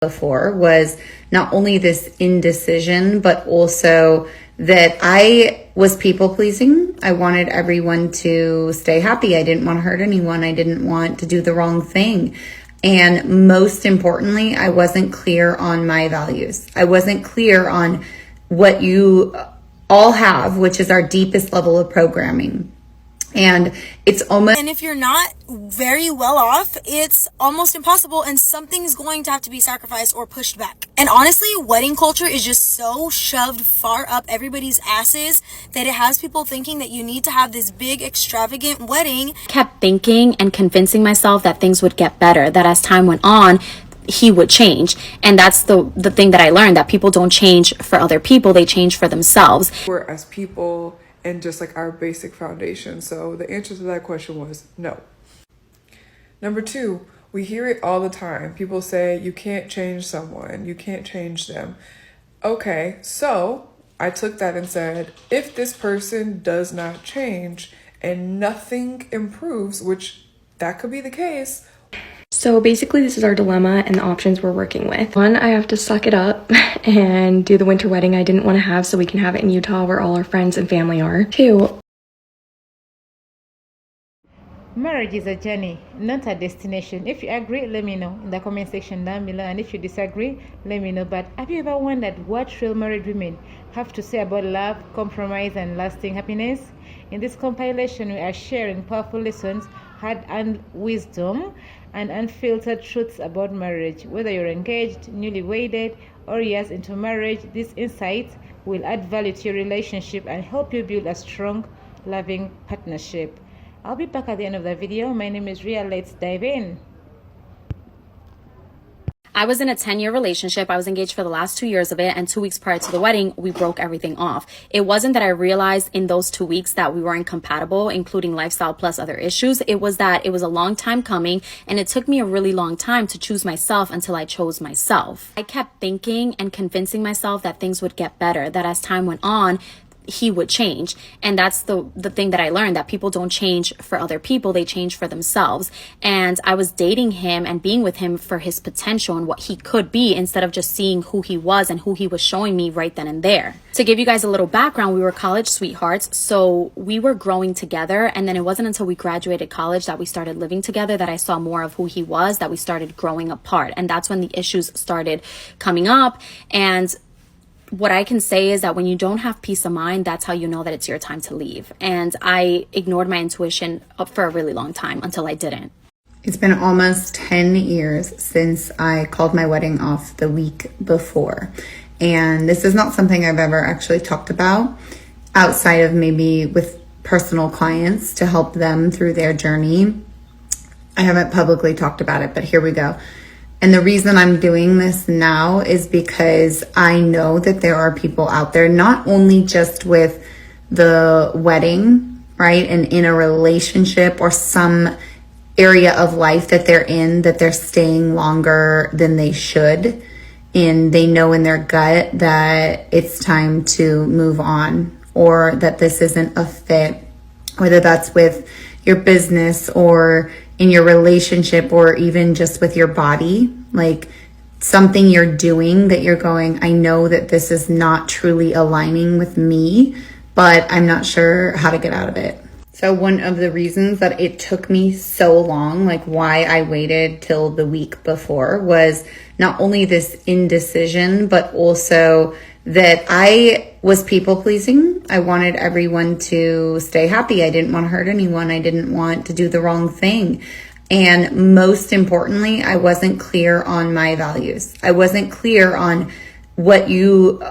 before was not only this indecision, but also that I was people pleasing. I wanted everyone to stay happy. I didn't want to hurt anyone. I didn't want to do the wrong thing. And most importantly, I wasn't clear on my values. I wasn't clear on what you all have, which is our deepest level of programming. And it's almost, and if you're not very well off, it's almost impossible, and something's going to have to be sacrificed or pushed back. And honestly, wedding culture is just so shoved far up everybody's asses that it has people thinking that you need to have this big extravagant wedding. Kept thinking and convincing myself that things would get better, that as time went on he would change. And that's the thing that I learned, that people don't change for other people, they change for themselves. We're as people and just like our basic foundation. So the answer to that question was no. Number two, we hear it all the time. People say you can't change someone, you can't change them. Okay, so I took that and said, if this person does not change and nothing improves, which that could be the case. So basically this is our dilemma and the options we're working with. One, I have to suck it up and do the winter wedding I didn't want to have so we can have it in Utah where all our friends and family are. Two, marriage is a journey, not a destination. If you agree, let me know in the comment section down below, and if you disagree, let me know. But have you ever wondered what real married women have to say about love, compromise, and lasting happiness? In this compilation, we are sharing powerful lessons, hard-earned wisdom, and unfiltered truths about marriage. Whether you're engaged, newly wedded, or years into marriage, these insights will add value to your relationship and help you build a strong, loving partnership. I'll be back at the end of the video. My name is Ria. Let's dive in. I was in a 10-year relationship. I was engaged for the last 2 years of it, and 2 weeks prior to the wedding, we broke everything off. It wasn't that I realized in those 2 weeks that we weren't compatible, including lifestyle plus other issues. It was that it was a long time coming, and it took me a really long time to choose myself until I chose myself. I kept thinking and convincing myself that things would get better, that as time went on, he would change. And that's the thing that I learned, that people don't change for other people, they change for themselves. And I was dating him and being with him for his potential and what he could be, instead of just seeing who he was and who he was showing me right then and there. To give you guys a little background, we were college sweethearts, so we were growing together. And then it wasn't until we graduated college that we started living together that I saw more of who he was, that we started growing apart. And that's when the issues started coming up. And what I can say is that when you don't have peace of mind, that's how you know that it's your time to leave. And I ignored my intuition for a really long time until I didn't. it's been almost 10 years since I called my wedding off the week before. And this is not something I've ever actually talked about outside of maybe with personal clients to help them through their journey. I haven't publicly talked about it, but here we go. And the reason I'm doing this now is because I know that there are people out there, not only just with the wedding, right? And in a relationship or some area of life that they're in, that they're staying longer than they should. And they know in their gut that it's time to move on, or that this isn't a fit, whether that's with your business or in your relationship or even just with your body, like something you're doing that you're going, I know that this is not truly aligning with me, but I'm not sure how to get out of it. So one of the reasons that it took me so long, like why I waited till the week before, was not only this indecision, but also that I was people pleasing. I wanted everyone to stay happy. I didn't want to hurt anyone. I didn't want to do the wrong thing. And most importantly, I wasn't clear on my values. I wasn't clear on what you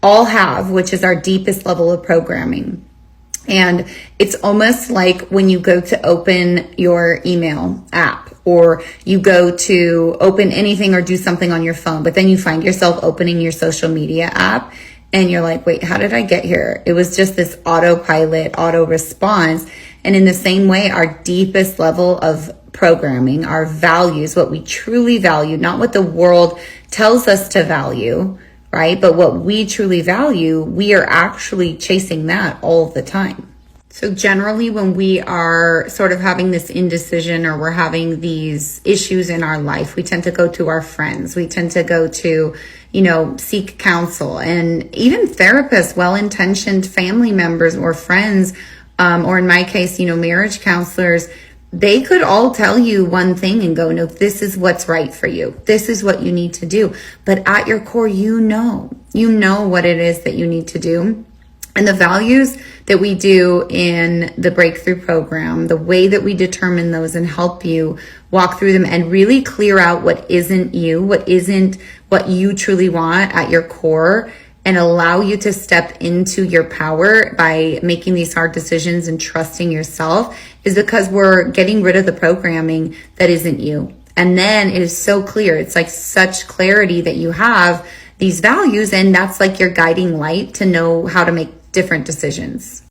all have, which is our deepest level of programming. And it's almost like when you go to open your email app, or you go to open anything or do something on your phone, but then you find yourself opening your social media app and you're like, wait, how did I get here? It was just this autopilot, auto response. And in the same way, our deepest level of programming, our values, what we truly value, not what the world tells us to value, right? But what we truly value, we are actually chasing that all the time. So generally when we are sort of having this indecision or we're having these issues in our life, we tend to go to our friends. We tend to go to, seek counsel, and even therapists, well-intentioned family members or friends, or in my case, marriage counselors. They could all tell you one thing and go, no, this is what's right for you. This is what you need to do. But at your core, you know what it is that you need to do. And the values that we do in the breakthrough program, the way that we determine those and help you walk through them and really clear out what isn't you, what isn't what you truly want at your core, and allow you to step into your power by making these hard decisions and trusting yourself, is because we're getting rid of the programming that isn't you. And then it is so clear. It's like such clarity that you have these values, and that's like your guiding light to know how to make different decisions.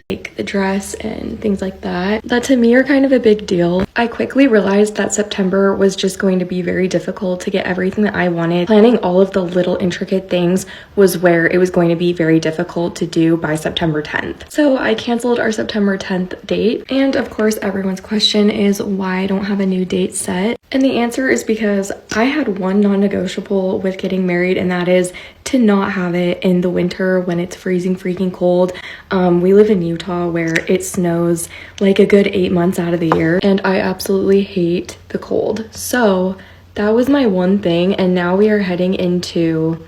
Like the dress and things like that to me are kind of a big deal. I quickly realized that September was just going to be very difficult to get everything that I wanted. Planning all of the little intricate things was where it was going to be very difficult to do by September 10th. So I canceled our September 10th date. And of course, everyone's question is why I don't have a new date set. And the answer is because I had one non-negotiable with getting married, and that is to not have it in the winter when it's freezing freaking cold. We live in Utah where it snows like a good 8 months out of the year, and I absolutely hate the cold. So that was my one thing, and now we are heading into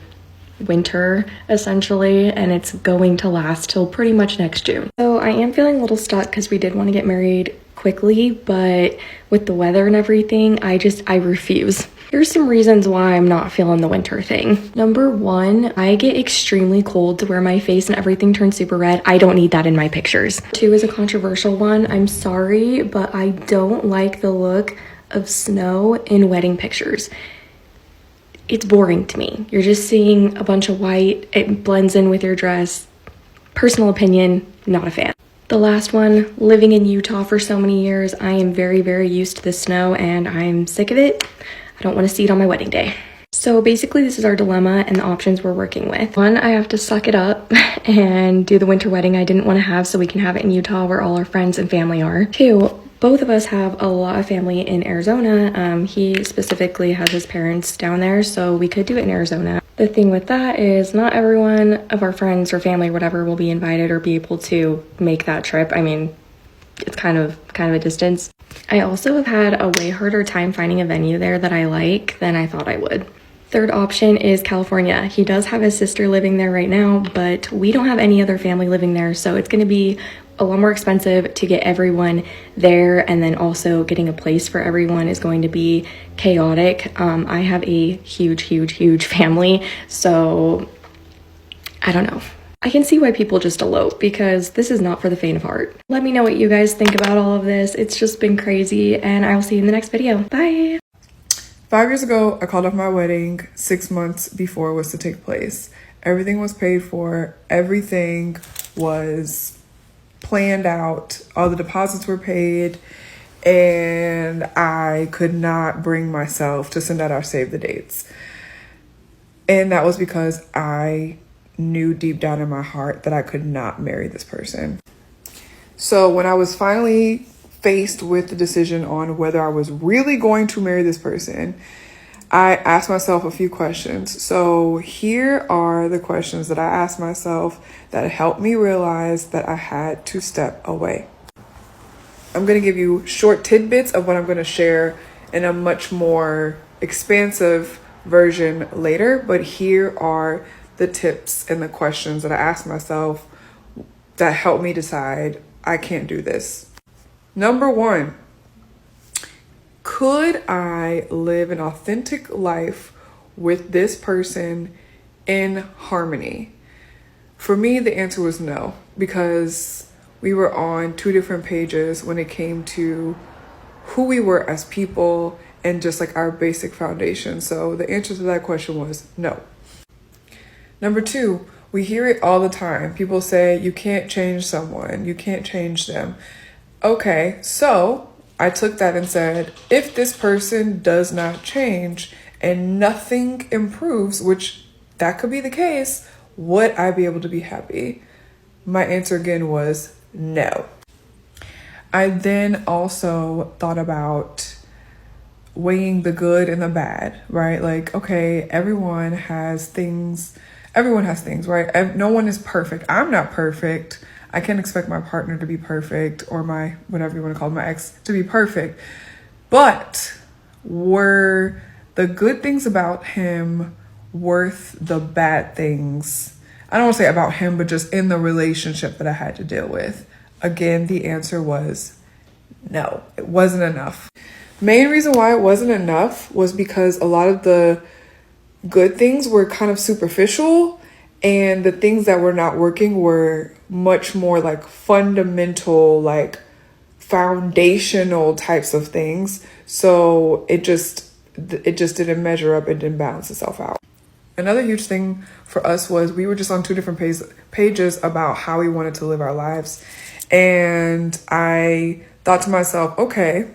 winter essentially, and it's going to last till pretty much next June. So I am feeling a little stuck because we did want to get married quickly, but with the weather and everything, I refuse. Here's some reasons why I'm not feeling the winter thing. Number one, I get extremely cold to where my face and everything turns super red. I don't need that in my pictures. Two is a controversial one. I'm sorry, but I don't like the look of snow in wedding pictures. It's boring to me. You're just seeing a bunch of white. It blends in with your dress. Personal opinion, not a fan. The last one, living in Utah for so many years, I am very, very used to the snow and I'm sick of it. I don't want to see it on my wedding day. So basically this is our dilemma and the options we're working with. One, I have to suck it up and do the winter wedding I didn't want to have so we can have it in Utah where all our friends and family are. Two, both of us have a lot of family in Arizona. He specifically has his parents down there, so we could do it in Arizona. The thing with that is not everyone of our friends or family or whatever will be invited or be able to make that trip. I mean, it's kind of a distance. I also have had a way harder time finding a venue there that I like than I thought I would. Third option is California. He does have his sister living there right now, but we don't have any other family living there, so it's going to be a lot more expensive to get everyone there, and then also getting a place for everyone is going to be chaotic. I have a huge family, so I don't know. I can see why people just elope because this is not for the faint of heart. Let me know what you guys think about all of this. It's just been crazy, and I will see you in the next video. Bye! 5 years ago, I called off my wedding 6 months before it was to take place. Everything was paid for. Everything was planned out. All the deposits were paid, and I could not bring myself to send out our save the dates. And that was because I knew deep down in my heart that I could not marry this person. So when I was finally faced with the decision on whether I was really going to marry this person, I asked myself a few questions. So here are the questions that I asked myself that helped me realize that I had to step away. I'm going to give you short tidbits of what I'm going to share in a much more expansive version later, but here are the tips and the questions that I asked myself that helped me decide I can't do this. Number one, could I live an authentic life with this person in harmony? For me, the answer was no, because we were on two different pages when it came to who we were as people and just like our basic foundation. So the answer to that question was no. Number two, we hear it all the time. People say, you can't change someone, you can't change them. Okay, so I took that and said, if this person does not change and nothing improves, which that could be the case, would I be able to be happy? My answer again was no. I then also thought about weighing the good and the bad, right? Like, okay, everyone has things, right? No one is perfect. I'm not perfect. I can't expect my partner to be perfect, or my, whatever you want to call it, my ex to be perfect. But were the good things about him worth the bad things? I don't want to say about him, but just in the relationship that I had to deal with. Again, the answer was no, it wasn't enough. Main reason why it wasn't enough was because a lot of the good things were kind of superficial, and the things that were not working were much more like fundamental, like foundational types of things. So it just didn't measure up. It didn't balance itself out. Another huge thing for us was we were just on two different pages about how we wanted to live our lives. And I thought to myself, okay,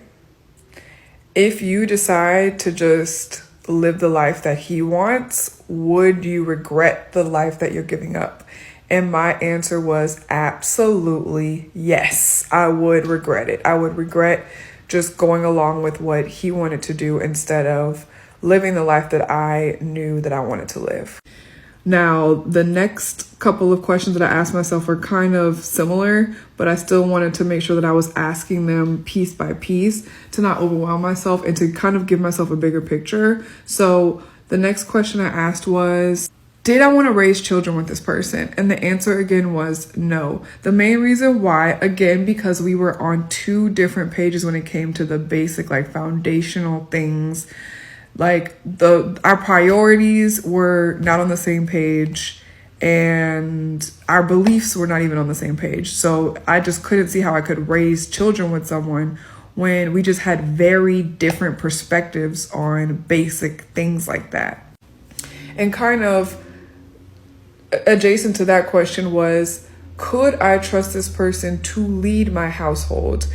if you decide to just live the life that he wants, would you regret the life that you're giving up? And my answer was absolutely yes. I would regret it. I would regret just going along with what he wanted to do instead of living the life that I knew that I wanted to live. Now, the next couple of questions that I asked myself were kind of similar, but I still wanted to make sure that I was asking them piece by piece to not overwhelm myself and to kind of give myself a bigger picture. So the next question I asked was, did I want to raise children with this person? And the answer again was no. The main reason why, again, because we were on two different pages when it came to the basic, like foundational things. Like our priorities were not on the same page, and our beliefs were not even on the same page. So I just couldn't see how I could raise children with someone when we just had very different perspectives on basic things like that. And kind of adjacent to that question was, could I trust this person to lead my household?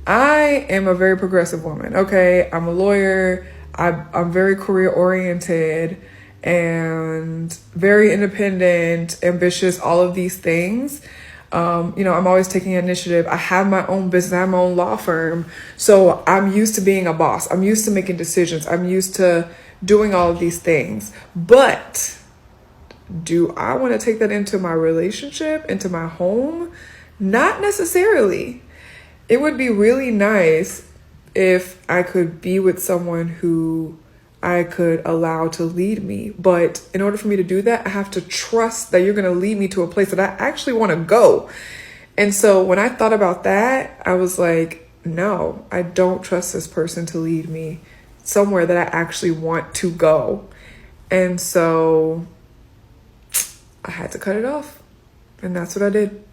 I am a very progressive woman. Okay, I'm a lawyer. I'm very career oriented and very independent, ambitious, all of these things. I'm always taking initiative. I have my own business. I have my own law firm. So I'm used to being a boss. I'm used to making decisions. I'm used to doing all of these things. But do I want to take that into my relationship, into my home? Not necessarily. It would be really nice if I could be with someone who I could allow to lead me. But in order for me to do that, I have to trust that you're going to lead me to a place that I actually want to go. And so when I thought about that, I was like, no, I don't trust this person to lead me somewhere that I actually want to go. And so I had to cut it off. And that's what I did.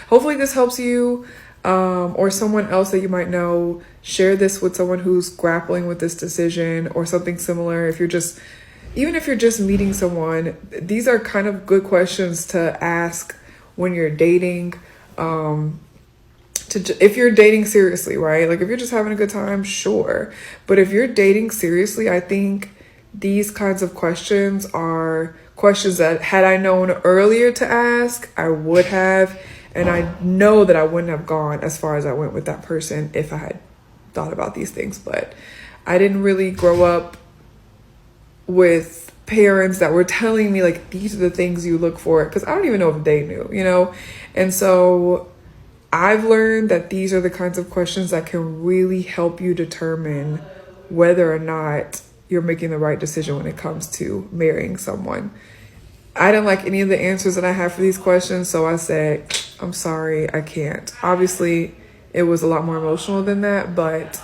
Hopefully this helps you. Or someone else that you might know. Share this with someone who's grappling with this decision or something similar. Even if you're just meeting someone, these are kind of good questions to ask when you're dating. If you're dating seriously, right? Like if you're just having a good time, sure. But if you're dating seriously, I think these kinds of questions are questions that had I known earlier to ask, I would have. And I know that I wouldn't have gone as far as I went with that person if I had thought about these things. But I didn't really grow up with parents that were telling me, like, these are the things you look for. Because I don't even know if they knew, And so I've learned that these are the kinds of questions that can really help you determine whether or not you're making the right decision when it comes to marrying someone. I didn't like any of the answers that I had for these questions, so I said, I'm sorry, I can't. Obviously, it was a lot more emotional than that, but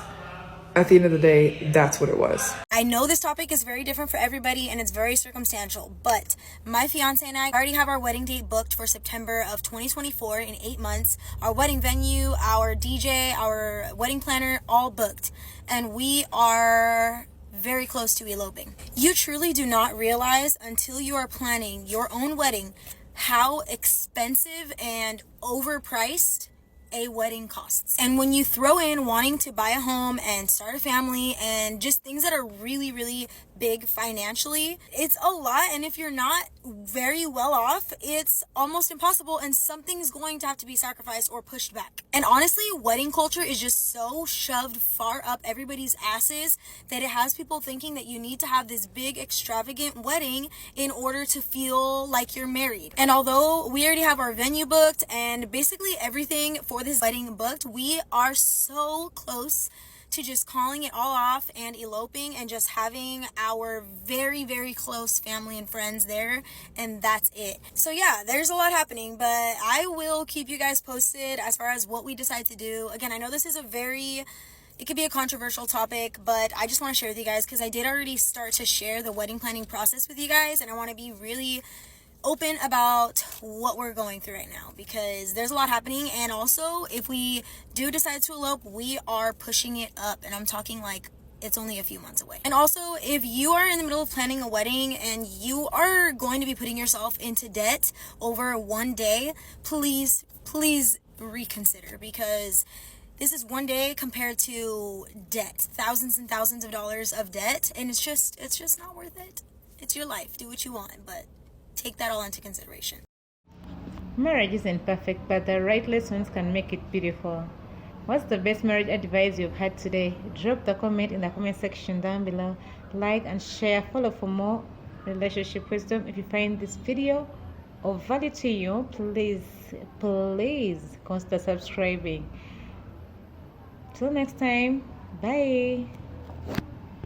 at the end of the day, that's what it was. I know this topic is very different for everybody and it's very circumstantial, but my fiance and I already have our wedding date booked for September of 2024 in 8 months. Our wedding venue, our DJ, our wedding planner, all booked. And we are very close to eloping. You truly do not realize until you are planning your own wedding how expensive and overpriced a wedding costs. And when you throw in wanting to buy a home and start a family and just things that are really, really big financially, it's a lot. And if you're not very well off, it's almost impossible, and something's going to have to be sacrificed or pushed back. And honestly, wedding culture is just so shoved far up everybody's asses that it has people thinking that you need to have this big extravagant wedding in order to feel like you're married. And although we already have our venue booked and basically everything for this wedding booked, we are so close to just calling it all off and eloping and just having our very, very close family and friends there, and that's it. So yeah, there's a lot happening, but I will keep you guys posted as far as what we decide to do. Again, I know this is it could be a controversial topic, but I just want to share with you guys because I did already start to share the wedding planning process with you guys, and I want to be really open about what we're going through right now because there's a lot happening. And also, if we do decide to elope, we are pushing it up, and I'm talking like it's only a few months away. And also, if you are in the middle of planning a wedding and you are going to be putting yourself into debt over one day, please reconsider, because this is one day compared to debt, thousands and thousands of dollars of debt, and it's just not worth it. It's your life, do what you want, but take that all into consideration. Marriage isn't perfect, but the right lessons can make it beautiful. What's the best marriage advice you've had today? Drop the comment in the comment section down below. Like and share. Follow for more relationship wisdom. If you find this video of value to you, please consider subscribing. Till next time, bye.